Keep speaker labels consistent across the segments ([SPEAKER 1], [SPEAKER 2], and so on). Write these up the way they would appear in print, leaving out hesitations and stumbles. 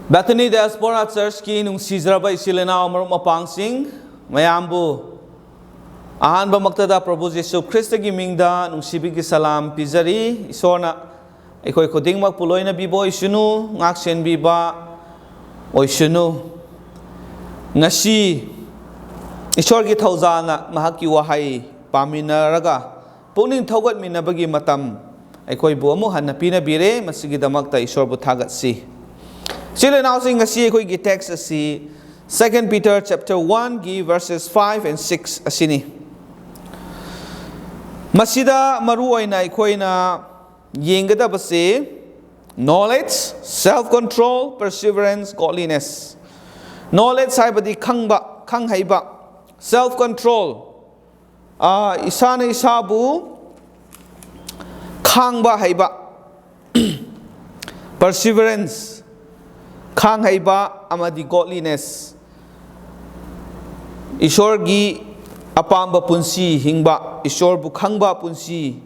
[SPEAKER 1] Bethany Diaspora Church ki nung sizraba isilena amarum mapangsing mayambu ahanba magtada Prabhu Jesu Christ gi mingda nung sibigi salam pizari isona ikoi koding magpuloy na bibo isunu ngaksen biba oisunu ngasi Esor gi thauzana mahaki wahai paminaraga puning thogat minabagi matam ikoi bu amu hanna pina bire masigi damakta Esor bu thagat si Sila announcing ngasi ko gi text si 2 Peter chapter 1 gi verses 5 and 6 asini. Masida maruoy na ikoi na yengada basi knowledge, self-control, perseverance, godliness. Knowledge haibadi khangba, khangheiba, self-control. Isana isabu khangba haiba. Perseverance. Khangheiba amadi godliness Esor gi apamba punsi hingba Esor bu khangba punsi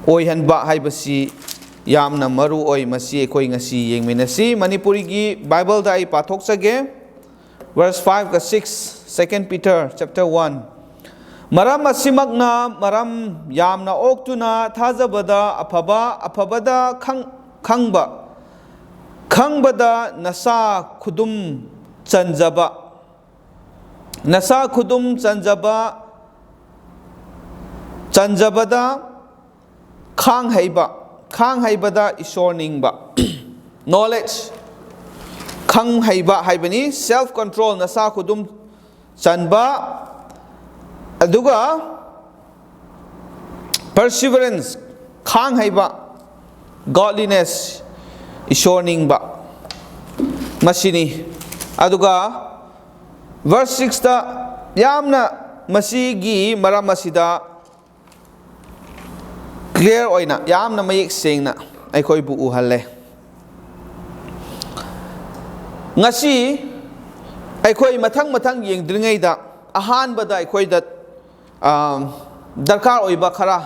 [SPEAKER 1] oihanba haibasi yamna maru oi masi ekoi ngasi yengminasi Manipuri gi Bible da ai pathok sage verse 5 ka 6 2 Peter chapter 1 maram asimagna maram yamna oktuna thajabada aphabada khangba Khangbada nasa khudum chanba chanjabada khangheibada Esor ningba knowledge khangheiba haibani self control nasa khudum chanba aduga perseverance khangheiba godliness Esor ningba masini aduga verse 6 ta yamna masigi maram masida clear oina yamna mayek sengna aikoi bu uhalle ngasi aikoi mathang yengdringai da ahan bada aikoi da darkar oiba khara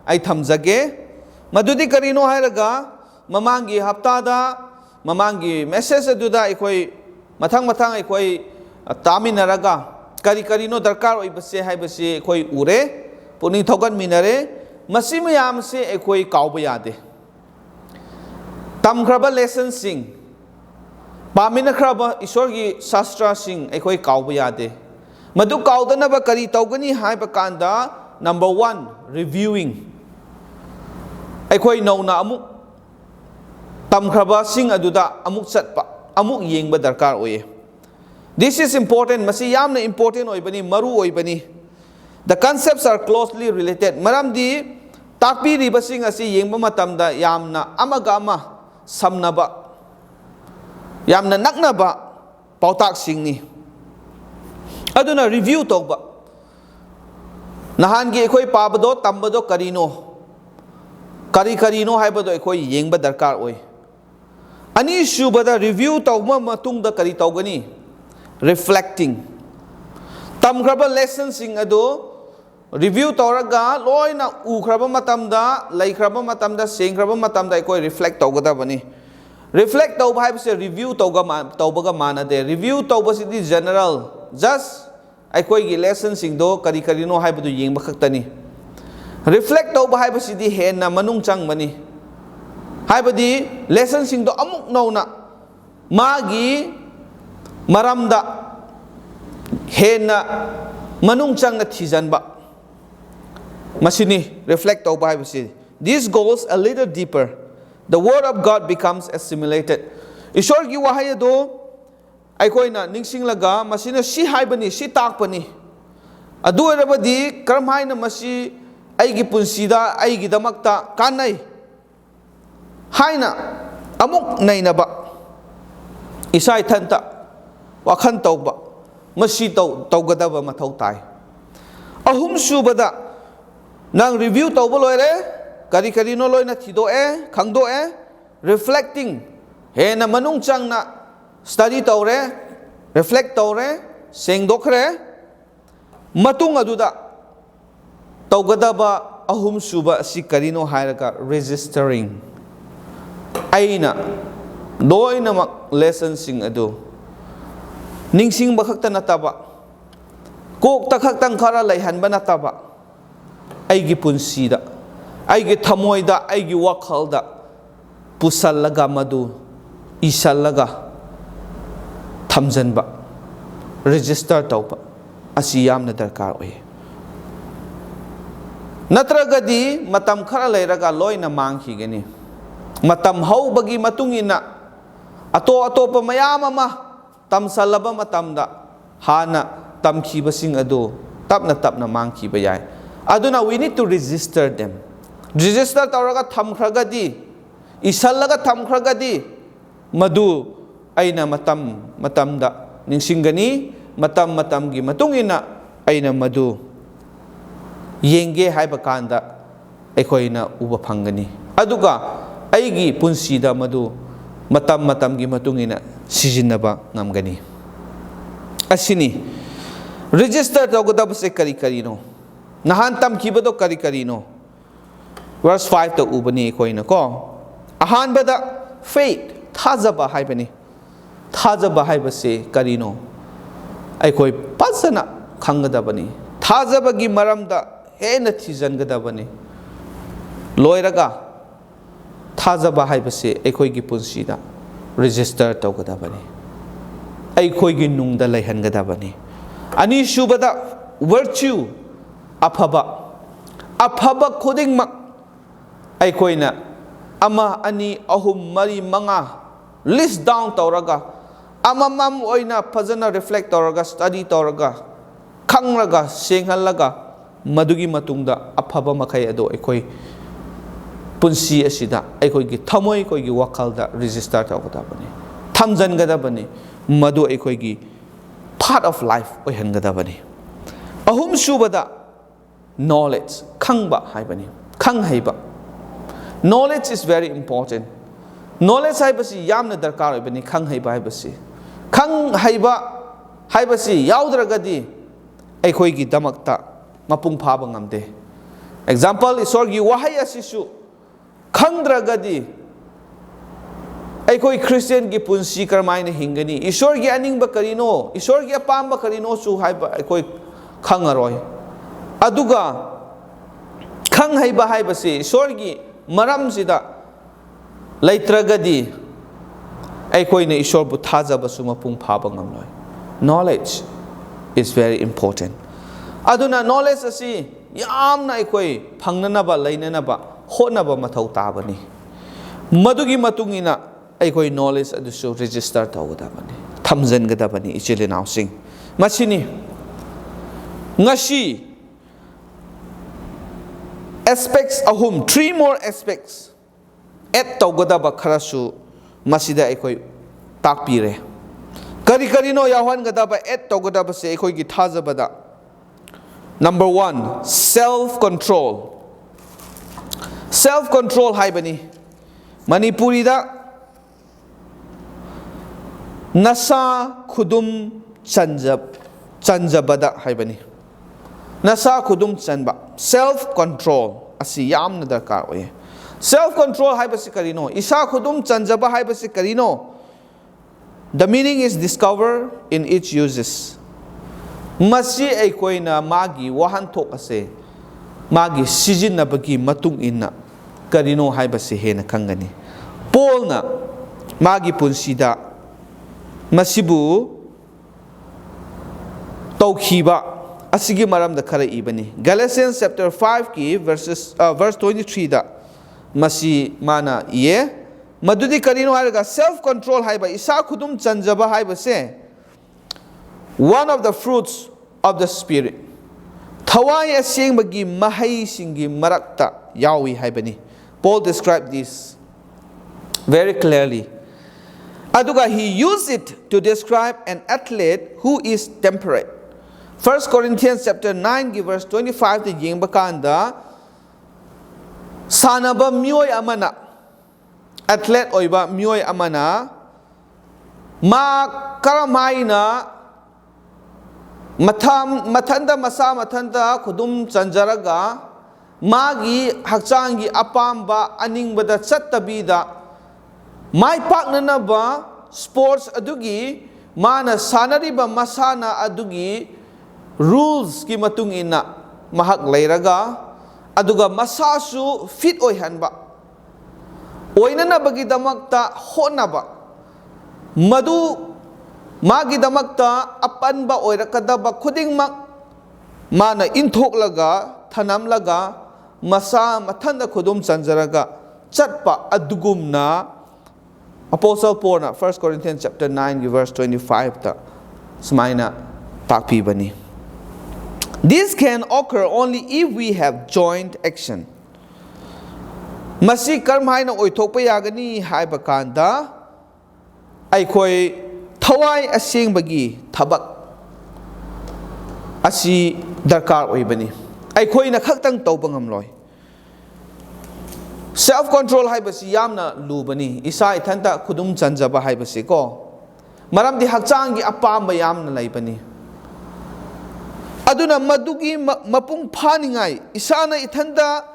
[SPEAKER 1] ai thamjage madudi karino hairaga Mamangi haptada mamangi message aduda ikoi mathang ikoi taminaraga kari no darkar oibase haibase ikoi ure puning thogan minare masi mayam se ikoi kauba yade tamkhraba lesson sing pamina khraba Esor gi shastra sing ikoi kauba yade madu kaudanaba kari tawgani haiba kanda number 1 reviewing ikoi nauna amuk tamkhraba sing aduda amuk chatpa amuk yengba darkar oye this is important masi yamna important oibani maru oibani the concepts are closely related maramdi takpi riba sing asi yengba matamda yamna amaga ama samnaba yamna naknaba pautak singni aduna review tawba nahan gi ekhoi pabado tambado karino haibado ekhoi yengba darkar oy Ani shubada review tawma matungda kari tawgani reflecting tamkraba lessons sing ado review tawraga loina ukraba matamda laikraba matamda sengkraba matamda ikoi reflect tawgadabani reflect tawba haibse review tawbaga manade review tawba sidi general just ikoi gi lessons sing do kari no haibadu yengba khaktani reflect tawba haibsidi henna manung changmani haibadi lesson sing do amuk nauna magi maramda henna manung changna thijanba masini reflect tawba haibasi this goes a little deeper the word of God becomes assimilated Esor gi wahai do aikoina ningsinglaga masina si haibani si takpani adu erabadi karamhaina masi aigi punsida aigi damakta kanai haina amuk nainaba isai thanta wakhan tawba masi tawgadaba mathau tai ahum subada nang review tawba loire kari no loina thidoe khangdoe reflecting hena manung changna study tawre reflect tawre sengdokre matung aduda tawgadaba ahum suba si karino hairaga registering aina loinamak lesson sing adu ningsing bakhakta nataba kok takhaktan khara laihanba nataba aigi punsida aigi thamoida aigi wakhalda pusallaga madu isallaga thamjanba register tawba asi yamna darkar oye natragadi matam khara lairaga loina mangkhigani matam haubagi matungina atop mayam ama tamsalaba matamda hana tamkhibasing ado tapna mangkhiba yai aduna we need to register them register tawraga thamkhragadi isallaga thamkhragadi madu aina matamda ningsingani matamgi matungina aina madu yenge haiba kanda ekoina uba phangani aduga aigi punsida madu matamgi matungina sijinnaba ngamgani asini register tawgadabase kari no nahan tamkhibado kari no verse 5 ta ubani ekoina ko ahanbada faith thajaba haibani thajaba haibase kari no aikoi pasana khangadabani thajabagi maramda hena thijangadabani loiraga thajaba haibase aikoi gi punsida register tawgadabani aikoi gi nungda laihangadabani ani shubada virtue afaba khudingmak aikoina ama ani ahum mari manga list down tawraga amamam oina fajana reflect tawraga study tawraga khangraga senghallaga madugi matungda afaba makai ado aikoi punsi asida aikoi gi thamoi koi gi wakhalda register tawgadabani thamjangadabani madu aikoi gi part of life oihangadabani ahum subada knowledge khangba haibani khangheiba knowledge is very important knowledge haibasi yamna darkar oibani khangheiba haibasi khangheiba haibasi yaudragadi aikoi gi damakta mapung phaba ngamde example isor gi wahai asisu khangdragadi aikoi christian gi punsi karmaina hingani isor gi aningba karino isor gi apamba karino su haiba aikoi khangaroi aduga khangheiba haibase isor gi maram sida laitragadi aikoi ne isor bu thajaba su mapung phaba ngamloi knowledge is very important aduna knowledge asi yamna aikoi phangnanaba lainanaba hotnaba mathau tabani madugi matungina aikoi knowledge adusu register tawgadabani thamjangadabani ichilinaw sing machini ngashi aspects ahum three more aspects add tawgadaba kharasu masida aikoi takpire kari no yawan gadaba add tawgadaba se aikoi gi thajabada number 1 self control haibani Manipuri da nasa khudum chanjabada haibani nasa khudum chanba self control asi yamna darkar oye self control haibasi karino isa khudum chanjaba haibasi karino the meaning is discovered in its uses masi aikoina magi wahan thok ase magi sijinabagi matung inna karino haibasi hena khangani polna magi punsida masibu tawkhiba asigi maramda khara ibani Galatians chapter 5 ki verse 23 da masi mana ye madudi karino haiga self control haiba isa khudum chanjaba haiba se one of the fruits of the spirit thawai asengbagi mahai singi marakta yawi haibani Paul described this very clearly aduga he used it to describe an athlete who is temperate 1 Corinthians chapter 9 verse 25 the yengba kanda sanaba myoy amana athlete oiba myoy amana ma karamaina mathanda masa mathanda khudum chanjaraga magi hakchangi apamba aningbada chattabida mai paknanaba sports adugi mana sanariba masana adugi rules ki matung ina mahak leiraga aduga masasu fit oihanba oinanabagi damakta honaba madu magi damakta apanba oirakadaba khudingmak mana inthok thanamlaga masa mathanda khudum chanjaraga chatpa adugumna Apostle Paul na 1 Corinthians chapter 9 verse 25 ta smaina takpi bani. This can occur only if we have joint action. Masi karmai na oithokpa yagani haiba kanda aikoi thawai asing bagi thabak asi darkar oibani. Aikoi na khaktang tawba ngamloi. Self control haibasi yamna lubani isa ithanta khudum chanjaba haibasi ko maramdi hakchang gi apamba yamna laibani aduna madugi mapung phaningai isana ithanta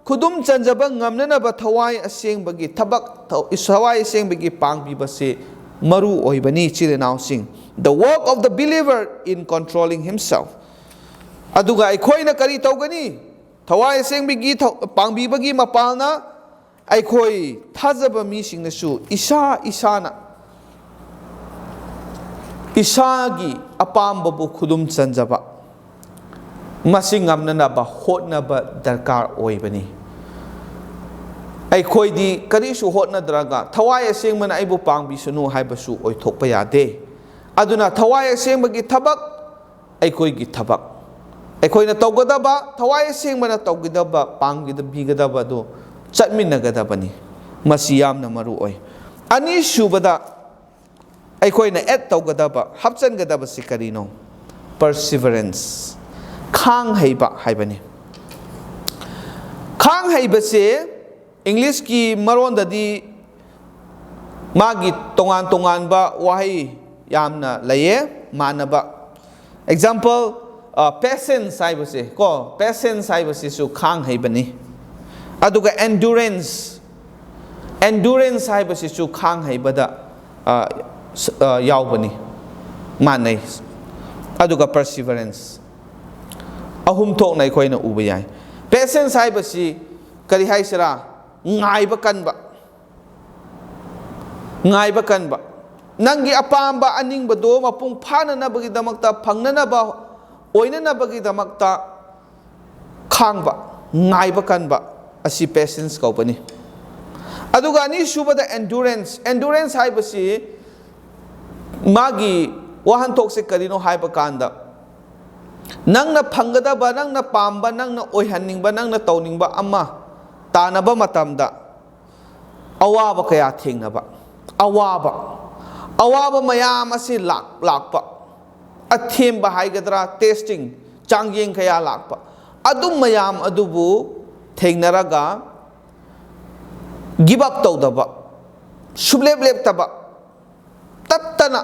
[SPEAKER 1] khudum chanjaba ngamnana ba thawai aseng bagi thabak thawai aseng bagi pangbi base maru oibani chirenaw sing the work of the believer in controlling himself aduga aikhoina kari tawgani thawai aseng bagi pangbi bagi mapalna aikoi thajaba mi singnasu isana isagi apamba bu khudum chanjaba masingamna ba hotna ba darkar oibani aikoi di karisu hotna draga thawai aseng mana aibu pangbi sunu haibasu oithokpa yade aduna thawai aseng bagi thabak aikoi gi thabak aikoi na tawgadaba thawai aseng mana tawgidaba pangida bigadaba do chatminagadabani masi yamna maru oi ani shubada aikoina et tawgadaba hapchangadaba sikarino perseverance khangheiba haibani khangheiba se english ki maronda di magi tongan ba wahai yamna laye manaba example patience haibase ko patience haibase su khangheiba aduga endurance haibasisu khangheibada yaubani manai aduga perseverance ahum thokna khoina uba yai patience haibasi kari haisira ngaiba kanba nangi apamba aningba do mapung phanana bagi damakta phangnana ba oinana bagi damakta khangba ngaiba kanba asi patience kaupani aduga ani subada endurance haibasi magi wahan thokse karino haiba kanda nangna phangadaba nangna pamba nangna oihaningba nangna tawningba amma tanaba matamda awaba kaya thengnaba awaba mayam asi lakpa athemba haigadra testing changyeng kaya lakpa adum mayam adubu thengnaraga give up tawdaba sublep taba tattana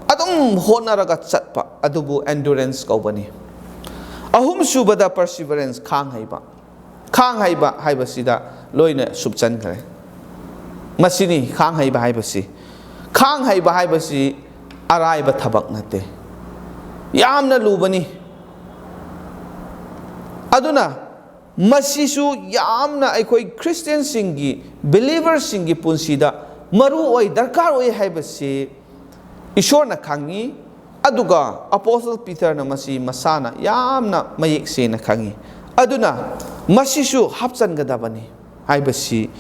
[SPEAKER 1] adum honaraga chatpa adubu endurance kaubani ahum subada perseverance khangheiba haibasida loina subchan khare masini khangheiba haibasi araiba thabak nate yamna lubani aduna masisu yamna aikoi Christian singi believer singi punsida maru oi darkar oi haibasi Esor na khangi aduga Apostle Peter na masi masana yamna mayek se na khangi aduna masisu hapchan gadabani haibasi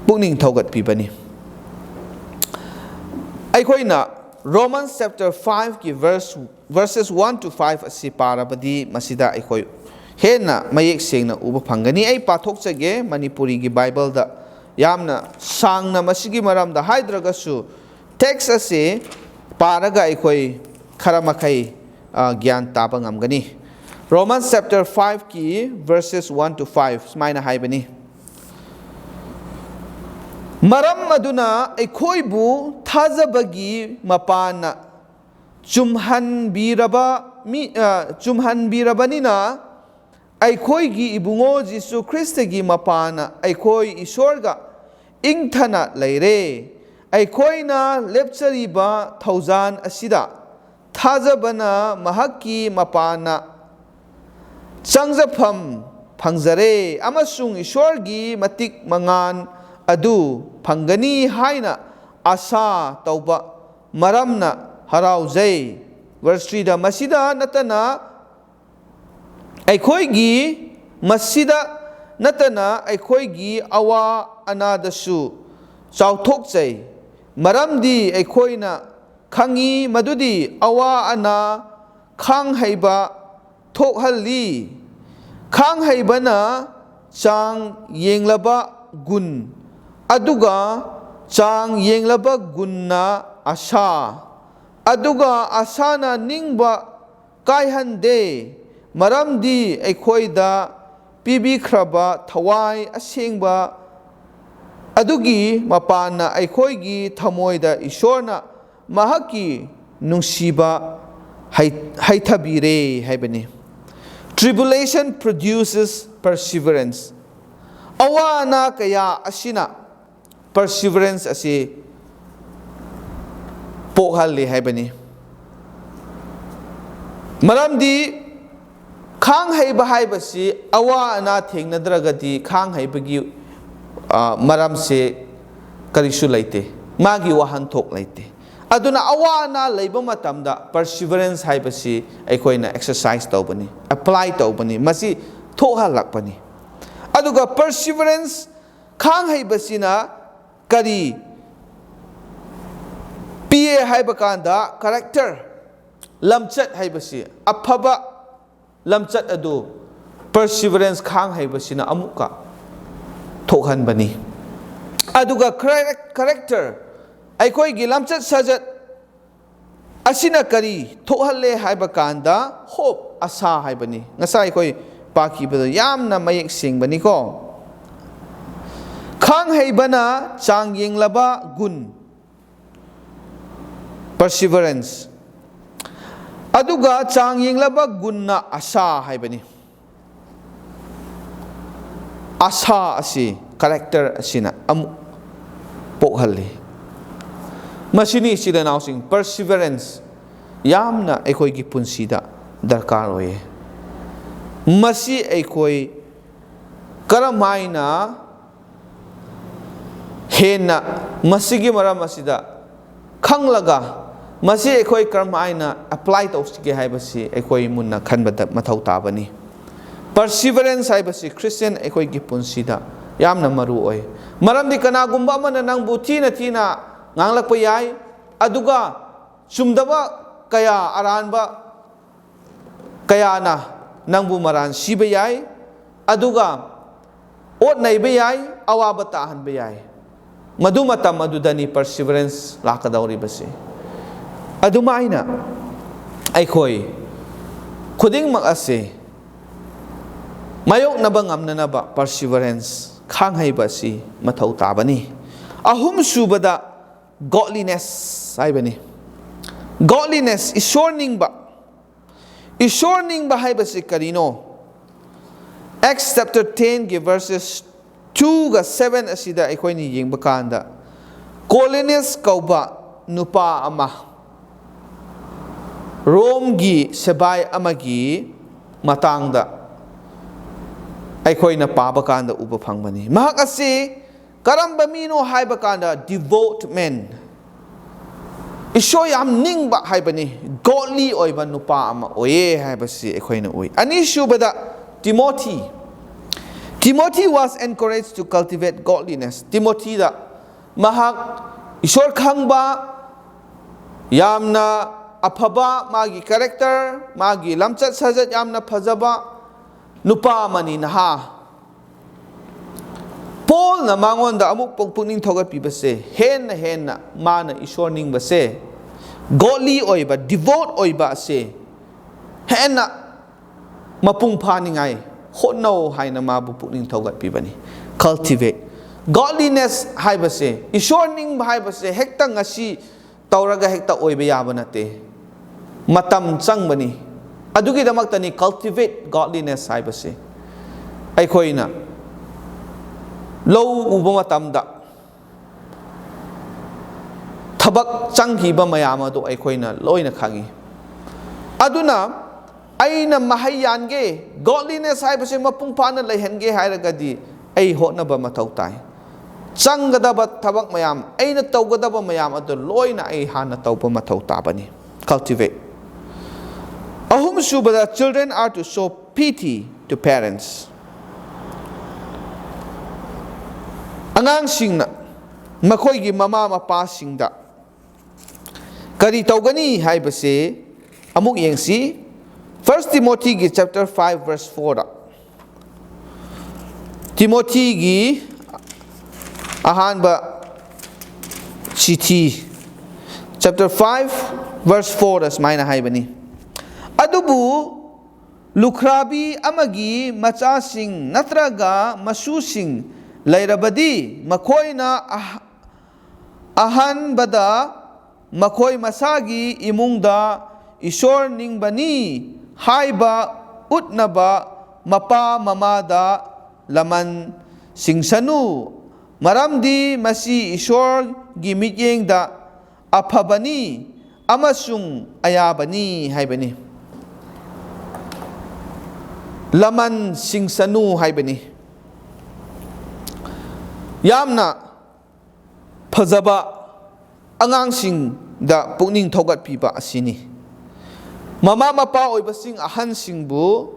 [SPEAKER 1] pukning thogat pibani aikoina Romans chapter 5 ki verses 1 to 5 asi parabadi masida aikoi hena mayek sengna uba phangani ai pathok chage Manipuri gi Bible da yamna sangna masigi maram da haidragasu text ase paraga aikoi kharamakhay gyan taba ngamgani Romans chapter 5 ki verses 1 to 5 smaina haibani maram aduna aikoi bu thajabagi mapana chumhan birabanina aikoi gi ibungo Jesu Christ gi mapana aikoi Esorga ingthana leire aikoina lepchariba thaujan asida thajabana mahakki mapana changjafam phangjare amasung Isorgi matik mangan adu phangani haina asa tauba maramna haraujai. Verse 3 da masida natana aikoigi masida natana aikoigi awa anadasu chauthokjai maramdi aikoina khangi madudi awa ana khangheiba thokhalli. Khangheibana chang yenglaba gun aduga chang yenglaba gunna asa aduga asana ningba kaihande maramdi aikoida pibikhraba thawai asengba adugi mapana aikoigi thamoida Isorna mahaki nungsiba haithabire haibani. Tribulation produces perseverance. Awana kaya asina perseverance asi pokhalli haibani. Maramdi khangheiba haibasi awana thengnadragadi khangheiba maramse karisu laite magi wahanthok laite aduna awana leiba matamda perseverance haibasi aikoina exercise tawbani apply tawbani masi thokhalakpani aduga perseverance khanghebasina kari pa haiba kanda character lamchat haibasi afaba lamchat adu perseverance khanghebasina amuka thokhanbani aduga character aikoigi lamchat sajat asina kari thokhalle haiba kanda hope asa haibani ngasai koi pakibado yamna mayek singbani ko khangheibana changyinglaba gun perseverance aduga changyinglaba gunna asa haibani asa asi character asina amu pokhalli masini sida nausing perseverance yamna ekoi gi punsida darkar oye masi ekoi karamaina hena masigi maram asida khanglaga masi ekoi karamaina apply tawsige haibasi ekoi munna khanbada mathau tabani perseverance haibasi Christian ekoi gi punsida yamna maru oy maramdi kanagumba amana nangbu thina nganglakpa yai aduga sumdaba kaya aranba kaya na nangbu maran siba yai aduga ot naiba yai awaba tahanba yai madu matam adudani perseverance lakadauri basi adumaina aikoi khuding mak ase mayok naba ngamna naba perseverance khangheiba si mathau tabani ahum subada godliness haibani godliness Esor ningba haibasi karino Acts chapter 10 ge verses 2 ga 7 asida aikoini yengba kanda godliness kauba nupa ama Rome gi sebai amagi matangda aikoina paba kanda uba phangbani mahak asi karamba mino haiba kanda devout men Esor yam ningba haibani godly oiba nupa ama oye haibasi ekoina oi ani shubada Timothy was encouraged to cultivate godliness. Timothy da mahak Esor khangba yamna afaba magi character magi lamchat sajat yamna phajaba nupa mani naha Paul na mangon da amuk pungpuning thogat pibase hen na mana Esor ningba se godly oiba devote oiba se hen na mapung phaningai hotno haina mabu puning thogat pibani cultivate godliness haibase Esor ningba haibase hekta ngasi tauraga hekta oiba yaba nate matam changbani adugi damaktani cultivate godliness haibase aikoina low uba matamda ꯊꯕꯛ ꯆꯪꯈꯤꯕ ꯃꯌꯥꯝ ꯑꯗꯨ ꯑꯩꯈꯣꯏꯅ ꯂꯣꯏꯅ ꯈꯪꯉꯤ ꯑꯗꯨꯅ ꯑꯩꯅ ꯃꯍꯩ ꯌꯥꯟꯒꯦ godliness ꯍꯥꯏꯕꯁꯦ ꯃꯄꯨꯡ ꯐꯥꯅ ꯂꯩꯍꯟꯒꯦ ꯍꯥꯏꯔꯒꯗꯤ ꯑꯩ ꯍꯣꯠꯅꯕ ꯃꯊꯧ ꯇꯥꯏ ꯆꯪꯒꯗꯕ ꯊꯕꯛ ꯃꯌꯥꯝ ꯑꯩꯅ ꯇꯧꯒꯗꯕ ꯃꯌꯥꯝ ꯑꯗꯨ ꯂꯣꯏꯅ ꯑꯩ ꯍꯥꯟꯅ ꯇꯧꯕ ꯃꯊꯧ ꯇꯥꯕꯅꯤ cultivate ꯑꯍꯨꯝꯁꯨꯕꯗ children are to show pity to parents ꯑꯉꯥꯡꯁꯤꯡꯅ ꯃꯈꯣꯏꯒꯤ ꯃꯃꯥ ꯃꯄꯥꯁꯤꯡꯗ ꯀꯔꯤ ꯇꯧꯒꯅꯤ ꯍꯥꯏꯕꯁꯦ ꯑꯃꯨꯛ ꯌꯦꯡꯁꯤ 1 Timothyꯒꯤ chapter 5 verse 4ꯗ Timothyꯒꯤ ꯑꯍꯥꯟꯕ ꯆꯤꯊꯤ chapter 5 verse 4ꯗ ꯁꯨꯃꯥꯏꯅ ꯍꯥꯏꯕꯅꯤ ꯑꯗꯨꯕꯨ ꯂꯨꯈ꯭ꯔꯥꯕꯤ ꯑꯃꯒꯤ ꯃꯆꯥꯁꯤꯡ ꯅꯠꯇ꯭ꯔꯒ ꯃꯁꯨꯁꯤꯡ ꯂꯩꯔꯕꯗꯤ ꯃꯈꯣꯏꯅ ꯑꯍꯥꯟꯕꯗ ꯃꯈꯣꯏ ꯃꯁꯥꯒꯤ ꯏꯃꯨꯡꯗ ꯏꯁꯣꯔ ꯅꯤꯡꯕꯅꯤ ꯍꯥꯏꯕ ꯎꯠꯅꯕ ꯃꯄꯥ ꯃꯃꯥꯗ ꯂꯃꯟ ꯁꯤꯡꯁꯅꯨ ꯃꯔꯝꯗꯤ ꯃꯁꯤ ꯏꯁꯣꯔꯒꯤ ꯃꯤꯠꯌꯦꯡꯗ ꯑꯐꯕꯅꯤ ꯑꯃꯁꯨꯡ ꯑꯌꯥꯕꯅꯤ ꯍꯥꯏꯕꯅꯤ ꯂꯃꯟ ꯁꯤꯡꯁꯅꯨ ꯍꯥꯏꯕꯅꯤ ꯌꯥꯝꯅ ꯐꯖꯕ ꯑꯉꯥꯡꯁꯤꯡꯗ ꯄꯨꯛꯅꯤꯡ ꯊꯧꯒꯠꯄꯤꯕ ꯑꯁꯤꯅꯤ ꯃꯃꯥ ꯃꯄꯥ ꯑꯣꯏꯕꯁꯤꯡ ꯑꯍꯟꯁꯤꯡꯕꯨ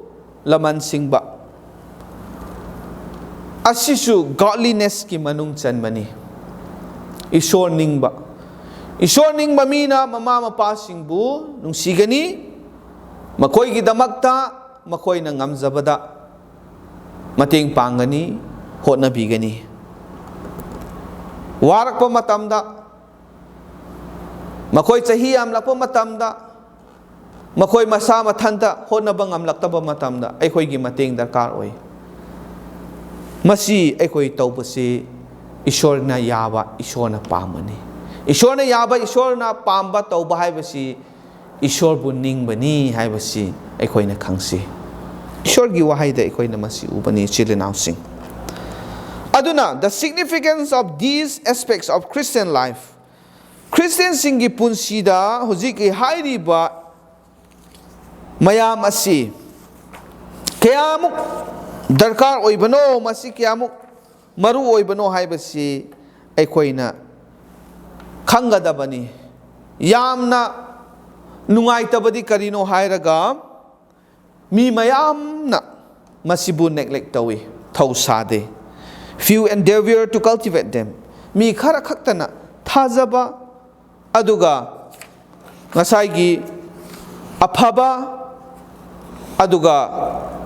[SPEAKER 1] ꯂꯃꯟ ꯁꯤꯡꯕ ꯑꯁꯤꯁꯨ godlinessꯀꯤ ꯃꯅꯨꯡ ꯆꯟꯕꯅꯤ ꯏꯁꯣꯔ ꯅꯤꯡꯕ ꯃꯤꯅ ꯃꯃꯥ ꯃꯄꯥꯁꯤꯡꯕꯨ ꯅꯨꯡꯁꯤꯒꯅꯤ ꯃꯈꯣꯏꯒꯤꯗꯃꯛꯇ ꯃꯈꯣꯏꯅ ꯉꯝꯖꯕꯗ ꯃꯇꯦꯡ ꯄꯥꯡꯒꯅꯤ ꯍꯣꯠꯅꯕꯤꯒꯅꯤ ꯋꯥꯔꯛꯄ ꯃꯇꯝꯗ ꯃꯈꯣꯏ ꯆꯍꯤ ꯌꯥꯝꯂꯛꯄ ꯃꯇꯝꯗ ꯃꯈꯣꯏ ꯃꯁꯥ ꯃꯊꯟꯇ ꯍꯣꯠꯅꯕ ꯉꯝꯂꯛꯇꯕ ꯃꯇꯝꯗ ꯑꯩꯈꯣꯏꯒꯤ ꯃꯇꯦꯡ ꯗꯔꯀꯥꯔ ꯑꯣꯏ ꯃꯁꯤ ꯑꯩꯈꯣ이 ꯇꯧꯕꯁꯤ ꯏꯁꯣꯔꯅ ꯌꯥꯕ ꯏꯁꯣꯔꯅ ꯄꯥꯝꯕꯅꯤ ꯏꯁꯣꯔꯅ ꯌꯥꯕ ꯏꯁꯣꯔꯅ ꯄꯥꯝꯕ ꯇꯧꯕ ꯍꯥꯏꯕꯁꯤ ꯏꯁꯣꯔꯕꯨ ꯅꯤꯡꯕꯅꯤ ꯍꯥꯏꯕꯁꯤ ꯑꯩꯈꯣꯏꯅ ꯈꯪꯁꯤ ꯏꯁꯣꯔꯒꯤ ꯋꯥꯍꯩꯗ ꯑꯩꯈꯣꯏꯅ ꯃꯁꯤ ꯎꯕꯅꯤ ꯏꯆꯤꯜ ꯏꯅꯥꯎꯁꯤꯡ ꯑꯗꯨꯅ the significance of these aspects of Christian life ꯈ꯭ꯔꯤꯁꯇꯤꯌꯟꯁꯤꯡꯒꯤ ꯄꯨꯟꯁꯤꯗ ꯍꯧꯖꯤꯛꯀꯤ ꯍꯥꯏꯔꯤꯕ ꯃꯌꯥꯝ ꯑꯁꯤ ꯀꯌꯥꯃꯨꯛ ꯗꯔꯀꯥꯔ ꯑꯣꯏꯕꯅꯣ ꯃꯁꯤ ꯀꯌꯥꯃꯨꯛ ꯃꯔꯨ ꯑꯣꯏꯕꯅꯣ ꯍꯥꯏꯕꯁꯤ ꯑꯩꯈꯣꯏꯅ ꯈꯪꯒꯗꯕꯅꯤ ꯌꯥꯝꯅ ꯅꯨꯡꯉꯥꯏꯇꯕꯗꯤ ꯀꯔꯤꯅꯣ ꯍꯥꯏꯔꯒ ꯃꯤ ꯃꯌꯥꯝꯅ ꯃꯁꯤꯕꯨ neglect ꯇꯧꯏ ꯊꯧꯁꯥꯗꯦ few endeavor to cultivate them ꯃꯤ ꯈꯔ ꯈꯛꯇꯅ ꯊꯥꯖꯕ ꯑꯗꯨꯒ ꯉꯁꯥꯏꯒꯤ ꯑꯐꯕ ꯑꯗꯨꯒ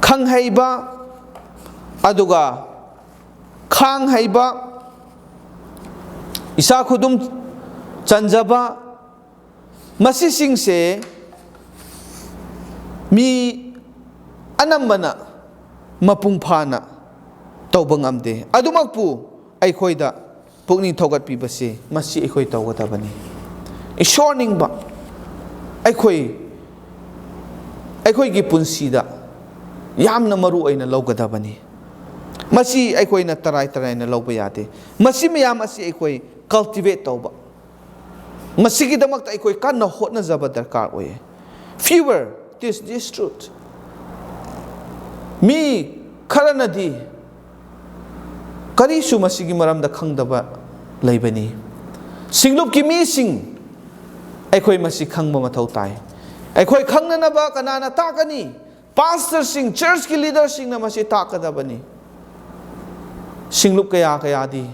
[SPEAKER 1] ꯈꯪꯍꯩꯕ ꯑꯗꯨꯒ ꯈꯥꯡꯍꯩꯕ ꯏꯁꯥ ꯈꯨꯗꯨꯝ ꯆꯟꯖꯕ ꯃꯁꯤꯁꯤꯡꯁꯦ ꯃꯤ ꯑꯅꯝꯕꯅ ꯃꯄꯨꯡ ꯐꯥꯅ ꯇꯧꯕ ꯉꯝꯗꯦ ꯑꯗꯨꯃꯛꯄꯨ ꯑꯩꯈꯣꯏꯗ ꯄꯨꯛꯅꯤꯡ ꯊꯧꯒꯠꯄꯤꯕꯁꯤ ꯃꯁꯤ ꯑꯩꯈꯣꯏ ꯇꯧꯒꯗꯕꯅꯤ ꯏꯁꯣꯔ ꯅꯤꯡꯕ ꯑꯩꯈꯣꯏꯒꯤ ꯄꯨꯟꯁꯤꯗ ꯌꯥꯝꯅ ꯃꯔꯨ ꯑꯣꯏꯅ ꯂꯧꯒꯗꯕꯅꯤ ꯃꯁꯤ ꯑꯩꯈꯣꯏꯅ ꯇꯔꯥꯏ ꯇꯔꯥꯏꯅ ꯂꯧꯕ ꯌꯥꯗꯦ ꯃꯁꯤ ꯃꯌꯥꯝ ꯑꯁꯤ ꯑꯩꯈꯣꯏ cultivate ꯇꯧꯕ ꯃꯁꯤꯒꯤꯗꯃꯛꯇ ꯑꯩꯈꯣꯏ ꯀꯟꯅ ꯍꯣꯠꯅꯖꯕ ꯗꯔꯀꯥꯔ ꯑꯣꯏꯌꯦ fewer this truth ꯃꯤ ꯈꯔꯅꯗꯤ ꯀꯔꯤꯁꯨ ꯃꯁꯤꯒꯤ ꯃꯔꯝꯗ ꯈꯪꯗꯕ ꯂꯩꯕꯅꯤ ꯁꯤꯡꯂꯨꯞꯀꯤ ꯃꯤꯁꯤꯡ ꯑꯩꯈꯣꯏ ꯃꯁꯤ ꯈꯪꯕ ꯃꯊꯧ ꯇꯥꯏ ꯑꯩꯈꯣꯏ ꯈꯪꯅꯅꯕ ꯀꯅꯥꯅ ꯇꯥꯛꯀꯅꯤ ꯄꯥꯁꯇꯔꯁꯤꯡ ꯆꯔꯆꯀꯤ ꯂꯤꯗꯔꯁꯤꯡꯅ ꯃꯁꯤ ꯇꯥꯛꯀꯗꯕꯅꯤ ꯁꯤꯡꯂꯨꯞ ꯀꯌꯥꯗꯤ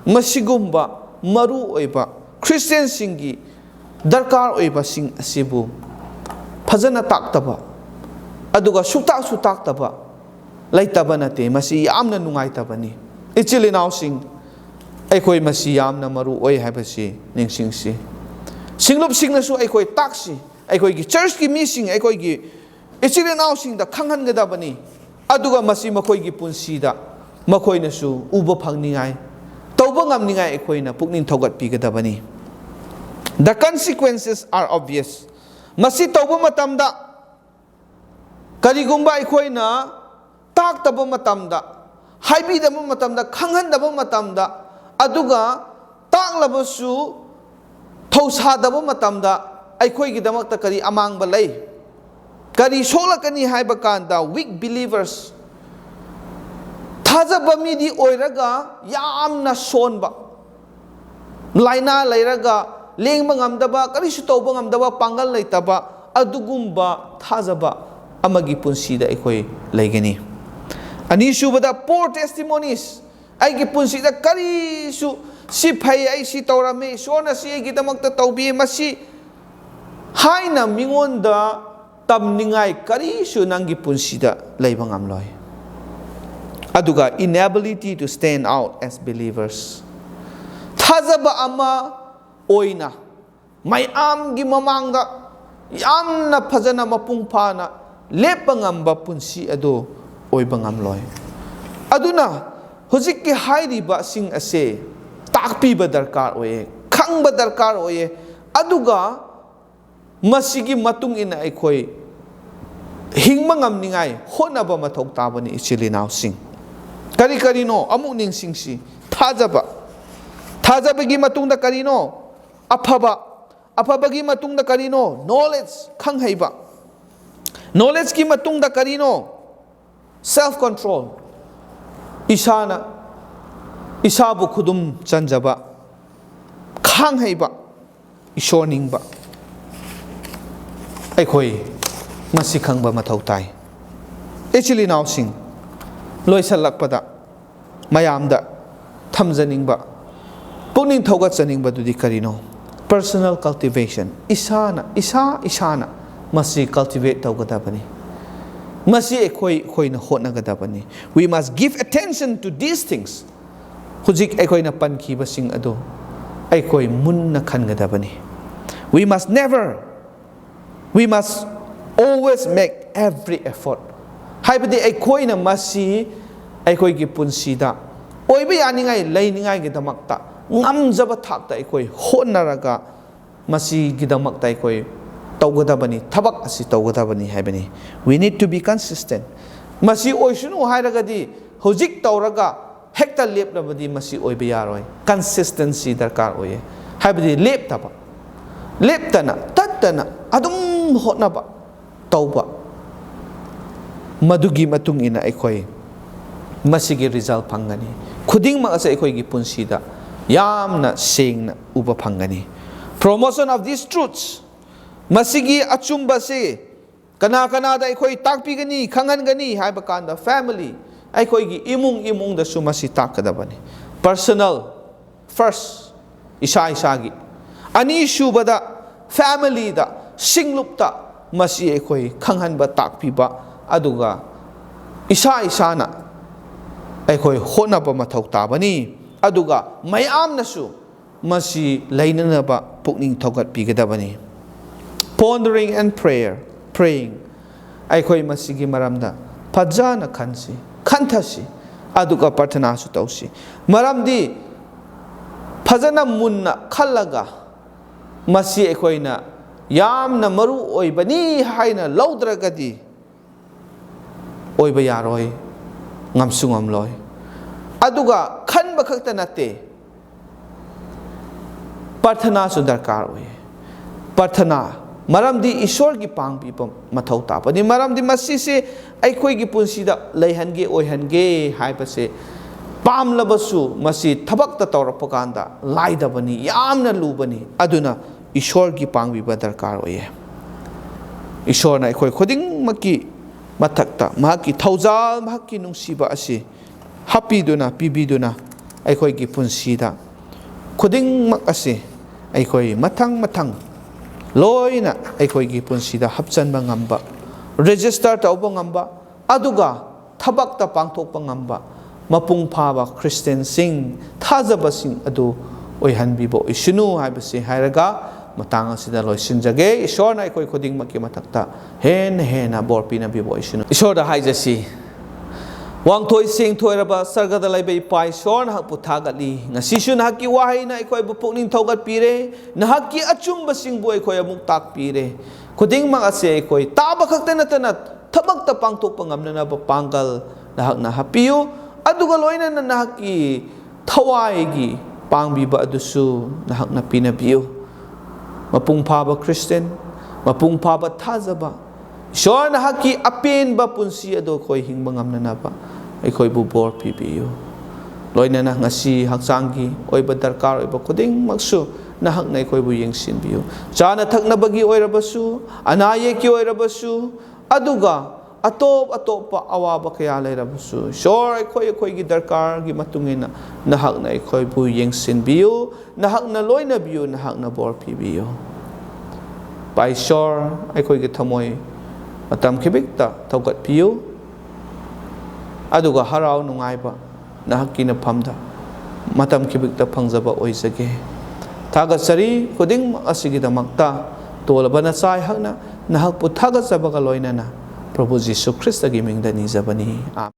[SPEAKER 1] ꯃꯁꯤꯒꯨꯝꯕ ꯃꯔꯨ ꯑꯣꯏꯕ ꯈ꯭ꯔꯤꯁꯇꯤꯌꯟꯁꯤꯡꯒꯤ ꯗꯔꯀꯥꯔ ꯑꯣꯏꯕꯁꯤꯡ ꯑꯁꯤꯕꯨ ꯐꯖꯅ ꯇꯥꯛꯇꯕ ꯑꯗꯨꯒ ꯁꯨꯛꯇꯥꯛꯁꯨ ꯇꯥꯛꯇꯕ ꯂꯩꯇꯕ ꯅꯠꯇꯦ ꯃꯁꯤ ꯌꯥꯝꯅ ꯅꯨꯡꯉꯥꯏꯇꯕꯅꯤ ꯏꯆꯤꯜ ꯏꯅꯥꯎꯁꯤꯡ ꯑꯩꯈꯣꯏ ꯃꯁꯤ ꯌꯥꯝꯅ ꯃꯔꯨ ꯑꯣꯏ ꯍꯥꯏꯕꯁꯤ ꯅꯤꯡꯁꯤꯡꯁꯤ ꯁꯤꯡꯂꯨꯞꯁꯤꯡꯅꯁꯨ ꯑꯩꯈꯣꯏ ꯇꯥꯛꯁꯤ ꯑꯩꯈꯣꯏꯒꯤ ꯆꯔꯆꯀꯤ ꯃꯤꯁꯤꯡ ꯑꯩꯈꯣꯏꯒꯤ ꯏꯆꯤꯜ ꯏꯅꯥꯎꯁꯤꯡꯗ ꯈꯪꯍꯟꯒꯗꯕꯅꯤ ꯑꯗꯨꯒ ꯃꯁꯤ ꯃꯈꯣꯏꯒꯤ ꯄꯨꯟꯁꯤꯗ ꯃꯈꯣꯏꯅꯁꯨ ꯎꯕ ꯐꯪꯅꯤꯡꯉꯥꯏ ꯇꯧꯕ ꯉꯝꯅꯤꯡꯉꯥꯏ ꯑꯩꯈꯣꯏꯅ ꯄꯨꯛꯅꯤꯡ ꯊꯧꯒꯠꯄꯤꯒꯗꯕꯅꯤ The consequences are obvious ꯃꯁꯤ ꯇꯧꯕ ꯃꯇꯝꯗ ꯀꯔꯤꯒꯨꯝꯕ ꯑꯩꯈꯣꯏꯅ ꯇꯥꯛꯇꯕ ꯃꯇꯝꯗ ꯍꯥꯏꯕꯤꯗꯕ ꯃꯇꯝꯗ ꯈꯪꯍꯟꯗꯕ ꯃꯇꯝꯗ ꯑꯗꯨꯒ ꯇꯥꯛꯂꯕꯁꯨ थौसादब मतमदा अखोइगिदमक्ता करी अमांगबा लई करी सोलकनी हाइबा कांदा वीक बिलीवर्स थाजबा मिदी ओइरगा यामना सोनबा लाइना लैरगा लेंबा ngamdaba करिसु तौबा ngamdaba पांगल लैतबा अदुगुम्बा थाजबा अमगी पुंसीदा अखोइ लैगनी अनीसुबदा पोर टेस्टिमोनीज आइगी पुंसीदा करिसु सि फै आइ सि तौरमे सोना सि आइगिदमक्ता तौबी मसी हाइना मिंगोंदा तमनिंगाई करिसु नंगी पुंसीदा लैबा ngamloi aduga inability to stand out as believers thazaba ama oina mayam gi mamangda yamna phajana mapung phana lepa ngamba punsi ado oiba ngamloi aduna hojik ki hairiba sing ase takpiba darkar oye khangba darkar oye aduga masigi matung ina akhoi hingma ngamningai honaba mathok tabani ichili naw sing kari kari no amuk ning sing si thajaba thajabagi matungda kari no afabagi matungda kari no knowledge khangheiba knowledge ki matungda kari no self control isana isabu khudum chanjaba khangheiba Esor ningba akhoi masi khangba mathau tai actually now sing loisalakpada mayamda thamjaningba puning thogat chaningba dudi karino personal cultivation isana masi cultivate tawgadabani masi ekhoi na hotnagadabani we must give attention to these things hujik ekhoi na pankhiba sing ado ekhoi munna khangadabani we must always make every effort haibadi ekhoi na masi ekhoi gi punsida oiba yaningai leiningai gi damakta ngamjaba thakta ekhoi honnaraga masi gi damakta ekhoi tawgadabani thabak asi tawgadabani haibani we need to be consistent masi oisunu hairagadi hojik tawraga hekta leplabadi masi oiba yaroi consistency darkar oye haibadi leptana tattana adum hotnaba tauba madugi matung ina ekhoi masigi result phangani khuding ma ase ekhoi gi punsida yamna sengna uba phangani promotion of these truths masigi achumba se kana da ekhoi takpigani khangangani haiba kanda family ekhoi gi imung da sumasi takadabani personal first isa gi ani shubada family da singlupta masi ekhoi khanghanba takpiba aduga isana ekhoi honaba mathau tabani aduga mayam nasu masi lainanaba pukning thogat pigadabani pondering and praying ekhoi masigi maramda phajana khanthasi aduga parthana su tausi maramdi phajana munna khallaga masi ekhoina yamna maru oibani haina laudragadi oiba yaroi ngamsungam loi aduga khanba khakta nate parthana su darkar oye parthana maramdi Esor gi pangpi mathau tapani maramdi masi se aikhoi gi punsida leihange oihange haibase pamlabasu masi thabak ta tawrapakanda laidabani yamna lubani aduna Esor gi pangbiba darkar oye Esor na ekhoi khoding maki mathakta mahaki thaujal mahaki nungsiba asi hapiduna pibiduna ekhoi gi punsida khoding mak asi ekhoi mathang loina ekhoi gi punsida hapchanba ngamba register tawba ngamba aduga thabak ta pangthokpa ngamba mapung phaba Christian sing thajaba sing adu oihanbibo isunu haibase hairaga matang asida loisinjage Esor na ekhoi khoding maki mathakta hena borpina bibo isunu Esor da haijasi wangthoi sing thoiraba sargada laibai pai Esor na puthagatli ngasisu nahaki wahai na ekhoi bu pukning thogat pire nahaki achumba sing bu ekhoi amuk tak pire khoding mang ase ekhoi taba khakta natana thabak ta pangthokpa ngamna ba pangkal nahak na hapiu aduga loina na nahaki thawai gi pangbiba adusu nahak na pinabiu mapung phaba Christian, mapung phaba thazaba. Isor nahaki apenba punsi ado khoi hingba ngamnanaba akhoi bu bor pibiyo. Loinana ngasi haksangi oiba darkar oiba khuding maksu nahak na akhoi bu yengsinbiyo. Chana thaknabagi oirabasu, anaye ki oirabasu, aduga atop pa awaba kaya lairabasu. Isor akhoi gi darkar gi matungina nahak na akhoi bu yengsinbiyo, nahak na loina biyo, nahak na bor pibiyo. Pa Isor akhoi gi thamoy matam kibikta tawgat piyo, aduga harau nungaiba nahakki na phamda matam kibikta phangjaba oizage. Thagatsari khuding asigidamakta tolaba na sai hakna nahak pu thagatsaba ga loinana Prabhu Jisu Krista gi mingda nijabani.